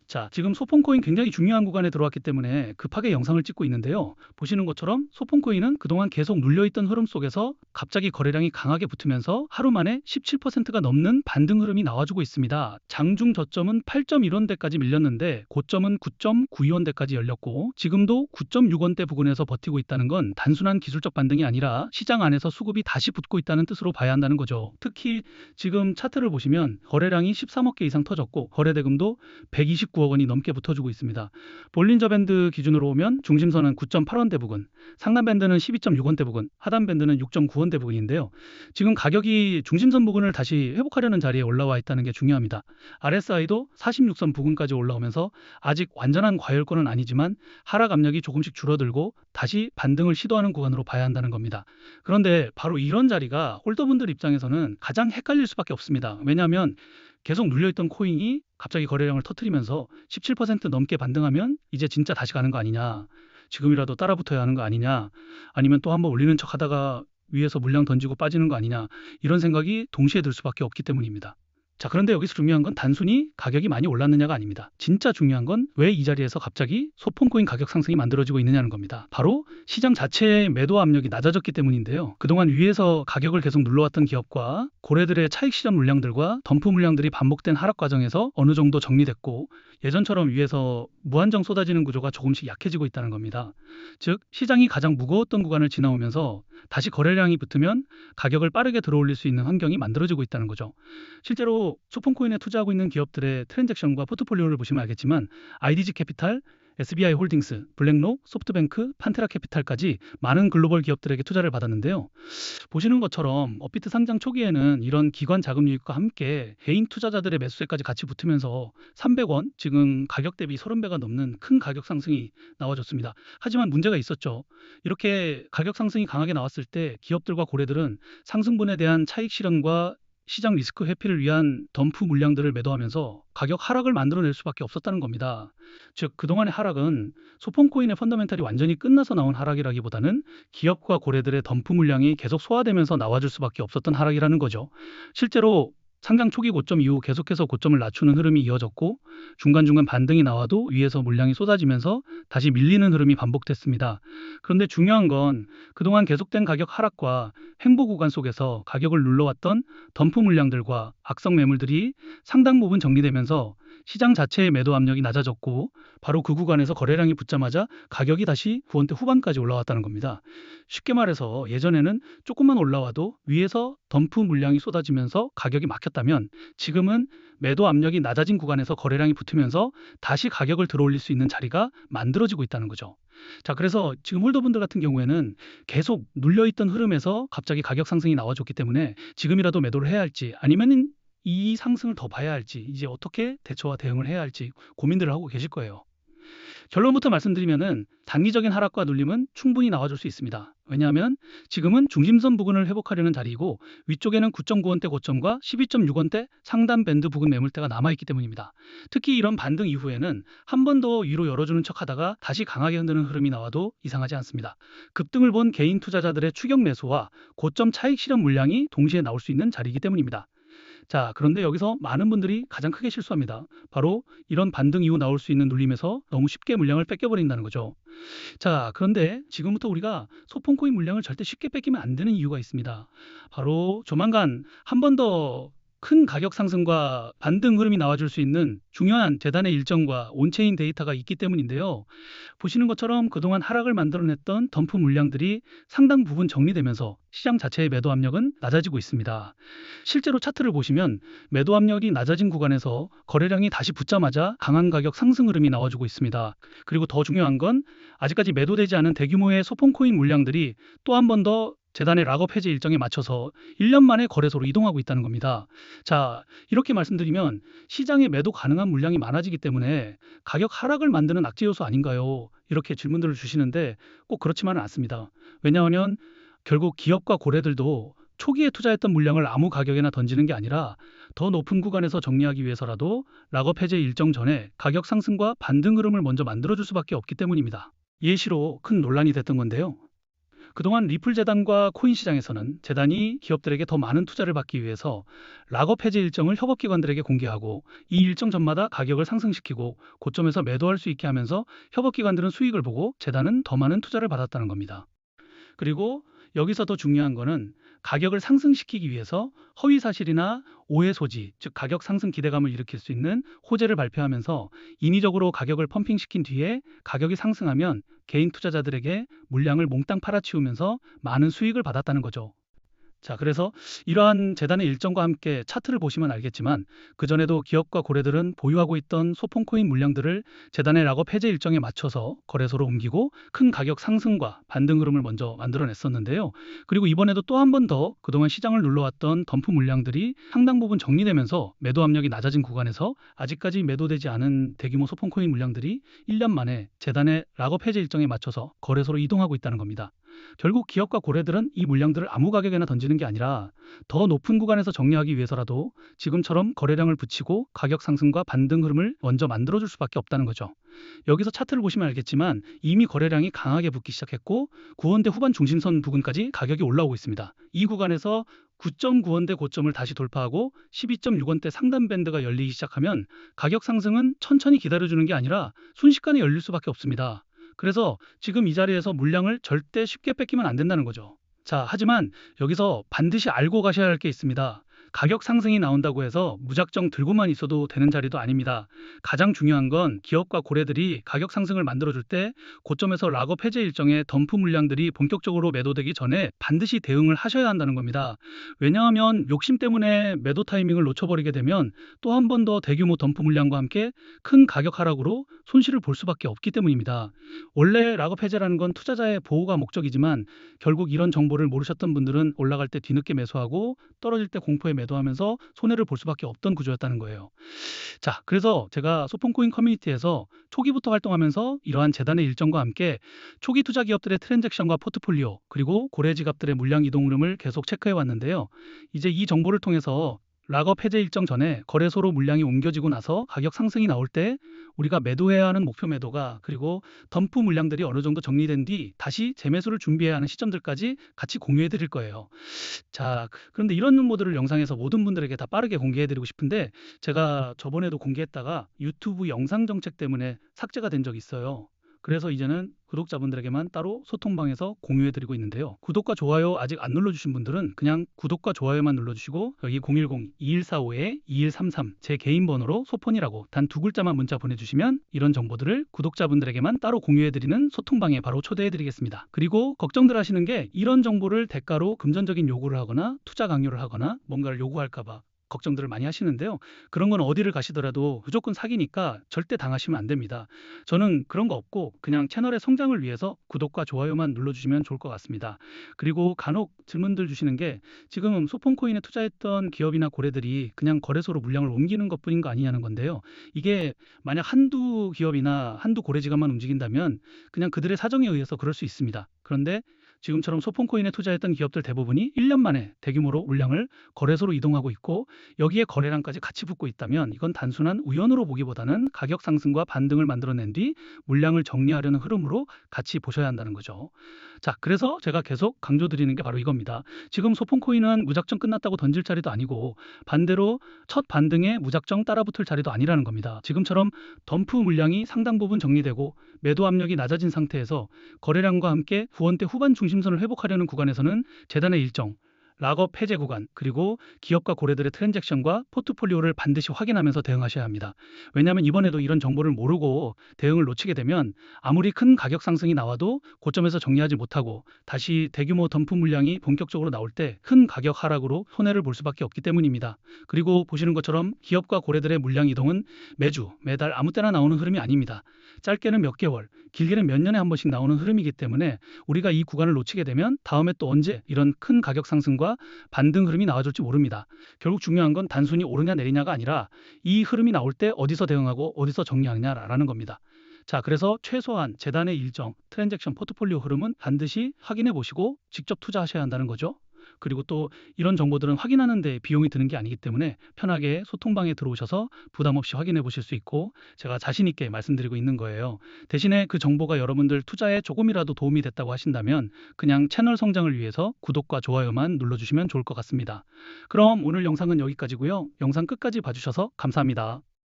자, 지금 소폰코인 굉장히 중요한 구간에 들어왔기 때문에 급하게 영상을 찍고 있는데요. 보시는 것처럼 소폰코인은 그동안 계속 눌려있던 흐름 속에서 갑자기 거래량이 강하게 붙으면서 하루 만에 17%가 넘는 반등 흐름이 나와주고 있습니다. 장중 저점은 8.1원대까지 밀렸는데 고점은 9.92원대까지 열렸고 지금도 9.6원대 부근에서 버티고 있다는 건 단순한 기술적 반등이 아니라 시장 안에서 수급이 다시 붙고 있다는 뜻으로 봐야 한다는 거죠. 특히 지금 차트를 보시면 거래량이 13억 개 이상 터졌고 거래대금도 129억 원이 넘게 붙어주고 있습니다. 볼린저 밴드 기준으로 보면 중심선은 9.8원대 부근, 상단 밴드는 12.6원대 부근, 하단 밴드는 6.9원대 부근인데요. 지금 가격이 중심선 부근을 다시 회복하려는 자리에 올라와 있다는 게 중요합니다. RSI도 46선 부근까지 올라오면서 아직 완전한 과열권은 아니지만 하락 압력이 조금씩 줄어들고 다시 반등을 시도하는 구간으로 봐야 한다는 겁니다. 그런데 바로 이런 자리가 홀더분들 입장에서는 가장 헷갈릴 수밖에 없습니다. 왜냐하면 계속 눌려있던 코인이 갑자기 거래량을 터뜨리면서 17% 넘게 반등하면 이제 진짜 다시 가는 거 아니냐, 지금이라도 따라붙어야 하는 거 아니냐, 아니면 또 한번 올리는 척 하다가 위에서 물량 던지고 빠지는 거 아니냐, 이런 생각이 동시에 들 수밖에 없기 때문입니다. 자, 그런데 여기서 중요한 건 단순히 가격이 많이 올랐느냐가 아닙니다. 진짜 중요한 건 왜 이 자리에서 갑자기 소폰코인 가격 상승이 만들어지고 있느냐는 겁니다. 바로 시장 자체의 매도 압력이 낮아졌기 때문인데요. 그동안 위에서 가격을 계속 눌러왔던 기업과 고래들의 차익 실현 물량들과 덤프 물량들이 반복된 하락 과정에서 어느 정도 정리됐고 예전처럼 위에서 무한정 쏟아지는 구조가 조금씩 약해지고 있다는 겁니다. 즉 시장이 가장 무거웠던 구간을 지나오면서 다시 거래량이 붙으면 가격을 빠르게 들어올릴 수 있는 환경이 만들어지고 있다는 거죠. 실제로 소폰코인에 투자하고 있는 기업들의 트랜잭션과 포트폴리오를 보시면 알겠지만 IDG 캐피탈, SBI 홀딩스, 블랙록, 소프트뱅크, 판테라 캐피탈까지 많은 글로벌 기업들에게 투자를 받았는데요. 보시는 것처럼 업비트 상장 초기에는 이런 기관 자금 유입과 함께 개인 투자자들의 매수세까지 같이 붙으면서 300원, 지금 가격 대비 30배가 넘는 큰 가격 상승이 나와줬습니다. 하지만 문제가 있었죠. 이렇게 가격 상승이 강하게 나왔을 때 기업들과 고래들은 상승분에 대한 차익 실현과 시장 리스크 회피를 위한 덤프 물량들을 매도하면서 가격 하락을 만들어낼 수밖에 없었다는 겁니다. 즉 그동안의 하락은 소폰코인의 펀더멘탈이 완전히 끝나서 나온 하락이라기보다는 기업과 고래들의 덤프 물량이 계속 소화되면서 나와줄 수밖에 없었던 하락이라는 거죠. 실제로 상장 초기 고점 이후 계속해서 고점을 낮추는 흐름이 이어졌고 중간중간 반등이 나와도 위에서 물량이 쏟아지면서 다시 밀리는 흐름이 반복됐습니다. 그런데 중요한 건 그동안 계속된 가격 하락과 횡보 구간 속에서 가격을 눌러왔던 덤프 물량들과 악성 매물들이 상당 부분 정리되면서 시장 자체의 매도 압력이 낮아졌고 바로 그 구간에서 거래량이 붙자마자 가격이 다시 9원대 후반까지 올라왔다는 겁니다. 쉽게 말해서 예전에는 조금만 올라와도 위에서 덤프 물량이 쏟아지면서 가격이 막혔다면 지금은 매도 압력이 낮아진 구간에서 거래량이 붙으면서 다시 가격을 들어올릴 수 있는 자리가 만들어지고 있다는 거죠. 자, 그래서 지금 홀더분들 같은 경우에는 계속 눌려있던 흐름에서 갑자기 가격 상승이 나와줬기 때문에 지금이라도 매도를 해야 할지 아니면 이 상승을 더 봐야 할지 이제 어떻게 대처와 대응을 해야 할지 고민들을 하고 계실 거예요. 결론부터 말씀드리면은 단기적인 하락과 눌림은 충분히 나와줄 수 있습니다. 왜냐하면 지금은 중심선 부근을 회복하려는 자리이고 위쪽에는 9.9원대 고점과 12.6원대 상단 밴드 부근 매물대가 남아있기 때문입니다. 특히 이런 반등 이후에는 한 번 더 위로 열어주는 척 하다가 다시 강하게 흔드는 흐름이 나와도 이상하지 않습니다. 급등을 본 개인 투자자들의 추격 매수와 고점 차익 실현 물량이 동시에 나올 수 있는 자리이기 때문입니다. 자, 그런데 여기서 많은 분들이 가장 크게 실수합니다. 바로 이런 반등 이후 나올 수 있는 눌림에서 너무 쉽게 물량을 뺏겨버린다는 거죠. 자, 그런데 지금부터 우리가 소폰코인 물량을 절대 쉽게 뺏기면 안 되는 이유가 있습니다. 바로 조만간 한 번 더 큰 가격 상승과 반등 흐름이 나와줄 수 있는 중요한 재단의 일정과 온체인 데이터가 있기 때문인데요. 보시는 것처럼 그동안 하락을 만들어냈던 덤프 물량들이 상당 부분 정리되면서 시장 자체의 매도 압력은 낮아지고 있습니다. 실제로 차트를 보시면 매도 압력이 낮아진 구간에서 거래량이 다시 붙자마자 강한 가격 상승 흐름이 나와주고 있습니다. 그리고 더 중요한 건 아직까지 매도되지 않은 대규모의 소폰코인 물량들이 또 한 번 더 재단의 락업 해제 일정에 맞춰서 1년 만에 거래소로 이동하고 있다는 겁니다. 자, 이렇게 말씀드리면 시장에 매도 가능한 물량이 많아지기 때문에 가격 하락을 만드는 악재 요소 아닌가요? 이렇게 질문들을 주시는데 꼭 그렇지만은 않습니다. 왜냐하면 결국 기업과 고래들도 초기에 투자했던 물량을 아무 가격에나 던지는 게 아니라 더 높은 구간에서 정리하기 위해서라도 락업 해제 일정 전에 가격 상승과 반등 흐름을 먼저 만들어줄 수밖에 없기 때문입니다. 예시로 큰 논란이 됐던 건데요. 그동안 리플 재단과 코인 시장에서는 재단이 기업들에게 더 많은 투자를 받기 위해서 락업 해제 일정을 협업기관들에게 공개하고 이 일정 전마다 가격을 상승시키고 고점에서 매도할 수 있게 하면서 협업기관들은 수익을 보고 재단은 더 많은 투자를 받았다는 겁니다. 그리고 여기서 더 중요한 거는 가격을 상승시키기 위해서 허위 사실이나 오해 소지, 즉 가격 상승 기대감을 일으킬 수 있는 호재를 발표하면서 인위적으로 가격을 펌핑시킨 뒤에 가격이 상승하면 개인 투자자들에게 물량을 몽땅 팔아치우면서 많은 수익을 받았다는 거죠. 자, 그래서 이러한 재단의 일정과 함께 차트를 보시면 알겠지만 그전에도 기업과 고래들은 보유하고 있던 소폰코인 물량들을 재단의 락업 해제 일정에 맞춰서 거래소로 옮기고 큰 가격 상승과 반등 흐름을 먼저 만들어냈었는데요. 그리고 이번에도 또 한 번 더 그동안 시장을 눌러왔던 덤프 물량들이 상당 부분 정리되면서 매도 압력이 낮아진 구간에서 아직까지 매도되지 않은 대규모 소폰코인 물량들이 1년 만에 재단의 락업 해제 일정에 맞춰서 거래소로 이동하고 있다는 겁니다. 결국 기업과 고래들은 이 물량들을 아무 가격에나 던지는 게 아니라 더 높은 구간에서 정리하기 위해서라도 지금처럼 거래량을 붙이고 가격 상승과 반등 흐름을 먼저 만들어줄 수밖에 없다는 거죠. 여기서 차트를 보시면 알겠지만 이미 거래량이 강하게 붙기 시작했고 9원대 후반 중심선 부근까지 가격이 올라오고 있습니다. 이 구간에서 9.9원대 고점을 다시 돌파하고 12.6원대 상단 밴드가 열리기 시작하면 가격 상승은 천천히 기다려주는 게 아니라 순식간에 열릴 수밖에 없습니다. 그래서 지금 이 자리에서 물량을 절대 쉽게 뺏기면 안 된다는 거죠. 자, 하지만 여기서 반드시 알고 가셔야 할 게 있습니다. 가격 상승이 나온다고 해서 무작정 들고만 있어도 되는 자리도 아닙니다. 가장 중요한 건 기업과 고래들이 가격 상승을 만들어줄 때 고점에서 락업 해제 일정에 덤프 물량들이 본격적으로 매도되기 전에 반드시 대응을 하셔야 한다는 겁니다. 왜냐하면 욕심 때문에 매도 타이밍을 놓쳐버리게 되면 또 한 번 더 대규모 덤프 물량과 함께 큰 가격 하락으로 손실을 볼 수밖에 없기 때문입니다. 원래 락업 해제라는 건 투자자의 보호가 목적이지만 결국 이런 정보를 모르셨던 분들은 올라갈 때 뒤늦게 매수하고 떨어질 때 공포에 매도하면서 손해를 볼 수밖에 없던 구조였다는 거예요. 자, 그래서 제가 소폰코인 커뮤니티에서 초기부터 활동하면서 이러한 재단의 일정과 함께 초기 투자 기업들의 트랜잭션과 포트폴리오 그리고 고래 지갑들의 물량 이동 흐름을 계속 체크해 왔는데요. 이제 이 정보를 통해서 락업 해제 일정 전에 거래소로 물량이 옮겨지고 나서 가격 상승이 나올 때 우리가 매도해야 하는 목표 매도가 그리고 덤프 물량들이 어느 정도 정리된 뒤 다시 재매수를 준비해야 하는 시점들까지 같이 공유해 드릴 거예요. 자, 그런데 이런 모드를 영상에서 모든 분들에게 다 빠르게 공개해 드리고 싶은데 제가 저번에도 공개했다가 유튜브 영상 정책 때문에 삭제가 된 적이 있어요. 그래서 이제는 구독자분들에게만 따로 소통방에서 공유해 드리고 있는데요. 구독과 좋아요 아직 안 눌러주신 분들은 그냥 구독과 좋아요만 눌러주시고 여기 010-2145-2133 제 개인 번호로 소폰이라고 단 두 글자만 문자 보내주시면 이런 정보들을 구독자분들에게만 따로 공유해 드리는 소통방에 바로 초대해 드리겠습니다. 그리고 걱정들 하시는 게 이런 정보를 대가로 금전적인 요구를 하거나 투자 강요를 하거나 뭔가를 요구할까 봐 걱정들을 많이 하시는데요. 그런 건 어디를 가시더라도 무조건 사기니까 절대 당하시면 안 됩니다. 저는 그런 거 없고 그냥 채널의 성장을 위해서 구독과 좋아요만 눌러주시면 좋을 것 같습니다. 그리고 간혹 질문들 주시는 게 지금 소폰코인에 투자했던 기업이나 고래들이 그냥 거래소로 물량을 옮기는 것뿐인 거 아니냐는 건데요. 이게 만약 한두 기업이나 한두 고래 지갑만 움직인다면 그냥 그들의 사정에 의해서 그럴 수 있습니다. 그런데 지금처럼 소폰코인에 투자했던 기업들 대부분이 1년 만에 대규모로 물량을 거래소로 이동하고 있고 여기에 거래량까지 같이 붙고 있다면 이건 단순한 우연으로 보기보다는 가격 상승과 반등을 만들어낸 뒤 물량을 정리하려는 흐름으로 같이 보셔야 한다는 거죠. 자, 그래서 제가 계속 강조드리는 게 바로 이겁니다. 지금 소폰코인은 무작정 끝났다고 던질 자리도 아니고 반대로 첫 반등에 무작정 따라붙을 자리도 아니라는 겁니다. 지금처럼 덤프 물량이 상당 부분 정리되고 매도 압력이 낮아진 상태에서 거래량과 함께 9원대 후반 중심선을 회복하려는 구간에서는 재단의 일정, 락업 해제 구간, 그리고 기업과 고래들의 트랜잭션과 포트폴리오를 반드시 확인하면서 대응하셔야 합니다. 왜냐하면 이번에도 이런 정보를 모르고 대응을 놓치게 되면 아무리 큰 가격 상승이 나와도 고점에서 정리하지 못하고 다시 대규모 덤프 물량이 본격적으로 나올 때 큰 가격 하락으로 손해를 볼 수밖에 없기 때문입니다. 그리고 보시는 것처럼 기업과 고래들의 물량 이동은 매주, 매달 아무 때나 나오는 흐름이 아닙니다. 짧게는 몇 개월, 길게는 몇 년에 한 번씩 나오는 흐름이기 때문에 우리가 이 구간을 놓치게 되면 다음에 또 언제 이런 큰 가격 상승과 반등 흐름이 나와줄지 모릅니다. 결국 중요한 건 단순히 오르냐 내리냐가 아니라 이 흐름이 나올 때 어디서 대응하고 어디서 정리하느냐라는 겁니다. 자, 그래서 최소한 재단의 일정, 트랜잭션 포트폴리오 흐름은 반드시 확인해 보시고 직접 투자하셔야 한다는 거죠. 그리고 또 이런 정보들은 확인하는 데 비용이 드는 게 아니기 때문에 편하게 소통방에 들어오셔서 부담 없이 확인해 보실 수 있고 제가 자신 있게 말씀드리고 있는 거예요. 대신에 그 정보가 여러분들 투자에 조금이라도 도움이 됐다고 하신다면 그냥 채널 성장을 위해서 구독과 좋아요만 눌러주시면 좋을 것 같습니다. 그럼 오늘 영상은 여기까지고요. 영상 끝까지 봐주셔서 감사합니다.